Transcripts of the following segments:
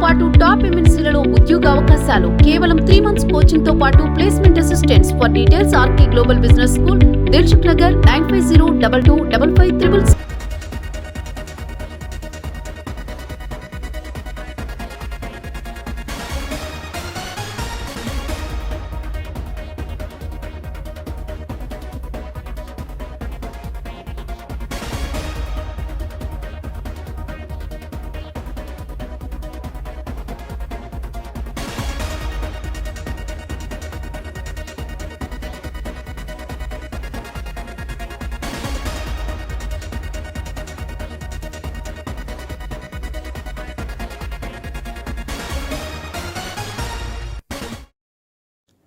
పాటు టాప్ ఎంఎన్సీలలో ఉద్యోగ అవకాశాలు కేవలం 3 months కోచింగ్ తో పాటు placement assistants. For details RK global business school, Dilsukh Nagar, 9502255566.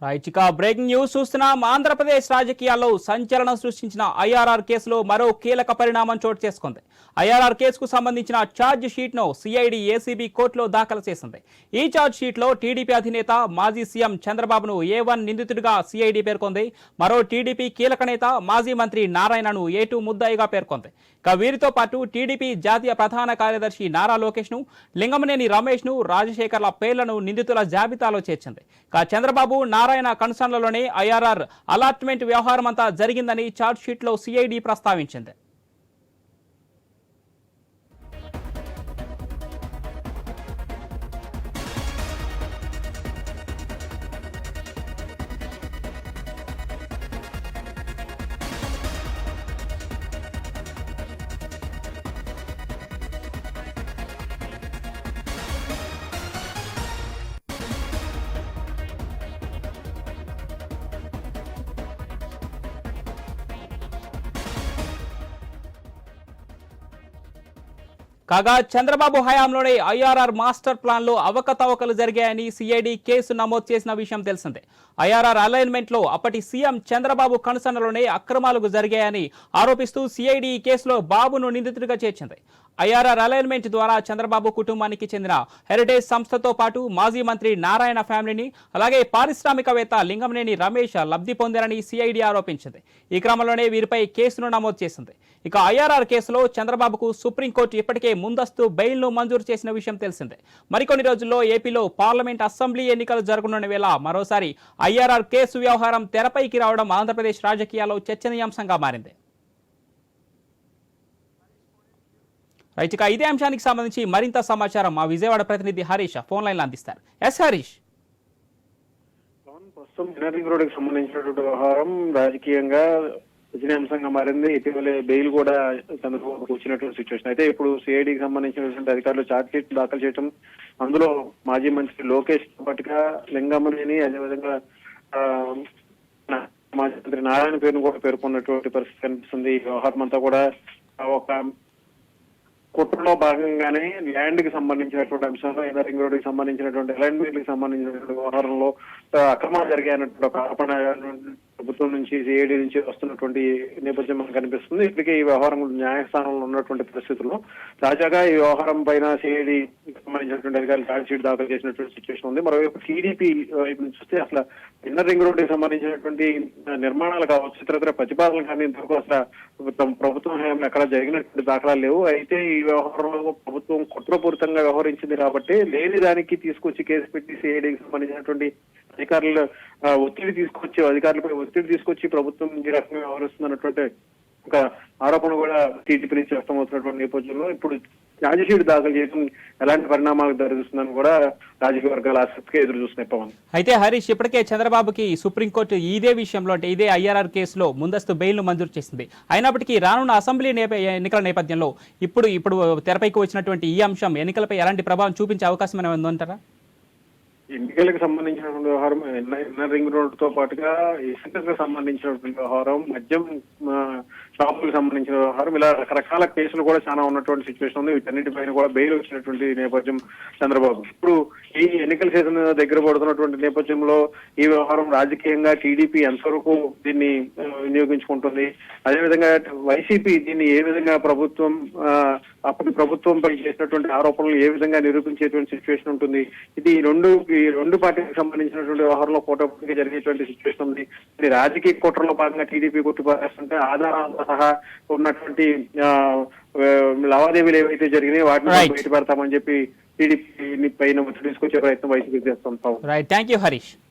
రైచిక బ్రేకింగ్ న్యూస్ చూస్తున్నాం. ఆంధ్రప్రదేశ్ రాజకీయాల్లో సంచలనం సృష్టించిన ఐఆర్ఆర్ కేసులో మరో కీలక పరిణామం చోటు చేసుకుంది. ఐఆర్ఆర్ కేసుకు సంబంధించిన ఛార్జ్ షీట్ ను సిఐడి ఏసీబీ కోర్టులో దాఖలు చేసింది. ఈ ఛార్జ్ షీట్ లో టీడీపీ అధినేత మాజీ సీఎం చంద్రబాబును A1 నిందితుడిగా సిఐడి పేర్కొంది. మరో టీడీపీ కీలక నేత మాజీ మంత్రి నారాయణను A2 ముద్దాయిగా పేర్కొంది. ఇక వీరితో పాటు టీడీపీ జాతీయ ప్రధాన కార్యదర్శి నారా లోకేష్ ను, లింగమనేని రమేష్ ను, రాజశేఖర్ల పేర్లను నిందితుల జాబితాలో చేర్చింది. ఇక చంద్రబాబు, నారాయణ కన్సర్న్లలోనే ఐఆర్ఆర్ అలాట్మెంట్ వ్యవహారమంతా జరిగిందని ఛార్జ్ షీట్ లో సిఐడి ప్రస్తావించింది. కాగా చంద్రబాబు హయాంలోనే ఐఆర్ఆర్ మాస్టర్ ప్లాన్ లో అవకతవకలు జరిగాయని సిఐడి కేసు నమోదు చేసిన విషయం తెలిసిందే. ఐఆర్ఆర్ అలైన్మెంట్ లో అప్పటి సీఎం చంద్రబాబు కన్సర్న్లోనే అక్రమాలు జరిగాయని ఆరోపిస్తూ సిఐడి ఈ కేసులో బాబును నిందితుడిగా చేర్చింది. ఐఆర్ఆర్ అలైన్మెంట్ ద్వారా చంద్రబాబు కుటుంబానికి చెందిన హెరిటేజ్ సంస్థతో పాటు మాజీ మంత్రి నారాయణ ఫ్యామిలీని, అలాగే పారిశ్రామికవేత్త లింగమనేని రమేష్ లబ్ధి పొందారని సిఐడి ఆరోపించింది. ఈ క్రమంలోనే వీరిపై కేసును నమోదు చేసింది. ఇక ఐఆర్ఆర్ కేసులో చంద్రబాబుకు సుప్రీంకోర్టు ఇప్పటికే ముందస్తు బెయిల్ను మంజూరు చేసిన విషయం తెలిసిందే. మరికొన్ని రోజుల్లో ఏపీలో పార్లమెంట్, అసెంబ్లీ ఎన్నికలు జరగనున్న వేళ మరోసారి ఐఆర్ఆర్ కేసు వ్యవహారం తెరపైకి రావడం ఆంధ్రప్రదేశ్ రాజకీయాల్లో చర్చనీయాంశంగా మారింది. రైట్, ఇక ఇదే అంశానికి సంబంధించి మరింత సమాచారం మా విజయవాడ ప్రతినిధి హరీష్ ఫోన్ లైన్ లో అందిస్తారు. ఎస్ హరీష్. ప్రస్తుతం ఇన్నరింగ్ రోడ్డుకి సంబంధించినటువంటి వ్యవహారం రాజకీయంగా చర్చనీయాంశంగా మారింది. ఇటీవలే బెయిల్ కూడా చంద్రబాబుకు వచ్చినటువంటి సిచ్యువేషన్. అయితే ఇప్పుడు సిఐడికి సంబంధించినటువంటి అధికారులు ఛార్జ్ షీట్ దాఖలు చేయడం, అందులో మాజీ మంత్రి లోకేష్ పాటుగా లింగమనేని, అదేవిధంగా మాజీ మంత్రి నారాయణ పేరును కూడా పేర్కొన్నటువంటి పరిస్థితి కనిపిస్తుంది. ఈ వ్యవహారం అంతా కూడా ఒక కుట్రలో భాగంగానే ల్యాండ్ కి సంబంధించినటువంటి అంశంలో, ఇన్నరింగ్ రోడ్ కి సంబంధించినటువంటి అలైన్మెంట్ కి సంబంధించినటువంటి వ్యవహారంలో అక్రమాలు జరిగాయన్నటువంటి ఒక ఆరోపణ ప్రభుత్వం నుంచి, సిఐడి నుంచి వస్తున్నటువంటి నేపథ్యం మనకు కనిపిస్తుంది. ఇప్పటికే ఈ వ్యవహారం న్యాయస్థానంలో ఉన్నటువంటి పరిస్థితుల్లో తాజాగా ఈ వ్యవహారం పైన సిఐడి సంబంధించినటువంటి అధికారులు ఛార్జ్ షీట్ దాఖలు చేసినటువంటి సిచ్యువేషన్ ఉంది. మరోవైపు టీడీపీ చూస్తే అసలు ఇన్నర్ రింగ్ రోడ్ కి సంబంధించినటువంటి నిర్మాణాలు కావచ్చు, ఇతర ప్రతిపాదనలు కానీ ఇంతవరకు అసలు ప్రభుత్వం హయాంలో ఎక్కడ జరిగినటువంటి దాఖలాలు లేవు. అయితే ఈ వ్యవహారంలో ప్రభుత్వం కుట్రపూరితంగా వ్యవహరించింది కాబట్టి లేని దానికి తీసుకొచ్చి కేసు పెట్టి సిఐడికి సంబంధించినటువంటి అధికారులు అధికారులపై ఒత్తిడి తీసుకొచ్చి ప్రభుత్వం ఈ రకంగా వ్యవహరిస్తున్నటువంటి ఒక ఆరోపణ కూడా టీడీపీ నుంచి వ్యక్తమవుతున్నటువంటి నేపథ్యంలో ఇప్పుడు ఛార్జ్ షీట్ దాఖలు చేయడం ఎలాంటి పరిణామాలకు దారితీస్తుందని కూడా రాజకీయ వర్గాలు ఆసక్తిగా ఎదురు చూస్తున్నాయి. పవన్, అయితే హరీష్, ఇప్పటికే చంద్రబాబుకి సుప్రీంకోర్టు ఇదే విషయంలో, అంటే ఇదే ఐఆర్ఆర్ కేసులో ముందస్తు బెయిల్ను మంజూరు చేసింది. అయినప్పటికీ రానున్న అసెంబ్లీ ఎన్నికల నేపథ్యంలో ఇప్పుడు తెరపైకి వచ్చినటువంటి ఈ అంశం ఎన్నికలపై ఎలాంటి ప్రభావం చూపించే అవకాశం ఏమైనా ఉందంటారా? ఎన్నికలకు సంబంధించినటువంటి వ్యవహారం, ఇన్నర్ రింగ్ రోడ్ తో పాటుగా ఇసుకకు సంబంధించినటువంటి వ్యవహారం, మద్యం షాపులకు సంబంధించిన వ్యవహారం, ఇలా రకరకాల కేసులు కూడా చాలా ఉన్నటువంటి సిచ్యువేషన్ ఉంది. వీటన్నిటిపైన కూడా బెయిల్ వచ్చినటువంటి నేపథ్యం చంద్రబాబు. ఇప్పుడు ఈ ఎన్నికల సీజన్ దగ్గర పడుతున్నటువంటి నేపథ్యంలో ఈ వ్యవహారం రాజకీయంగా టీడీపీ ఎంతవరకు దీన్ని వినియోగించుకుంటుంది, అదేవిధంగా వైసీపీ దీన్ని ఏ విధంగా ప్రభుత్వం అప్పటి ప్రభుత్వంపై చేసినటువంటి ఆరోపణలు ఏ విధంగా నిరూపించేటువంటి సిచ్యువేషన్ ఉంటుంది. ఇది ఈ రెండు పార్టీలకు సంబంధించినటువంటి వ్యవహారంలో పోటాపోటీగా జరిగేటువంటి సిచ్యువేషన్ ఉంది. ఇది రాజకీయ కుట్రలో భాగంగా టీడీపీ కొట్టిపారేస్తుంటే ఆధారాలతో సహా ఉన్నటువంటి లావాదేవీలు ఏవైతే జరిగినాయి వాటిని బయటపెడతామని చెప్పి టీడీపీ పైన ఒత్తిడి తీసుకొచ్చే ప్రయత్నం వైసీపీ చేస్తాం. Right, thank you Harish.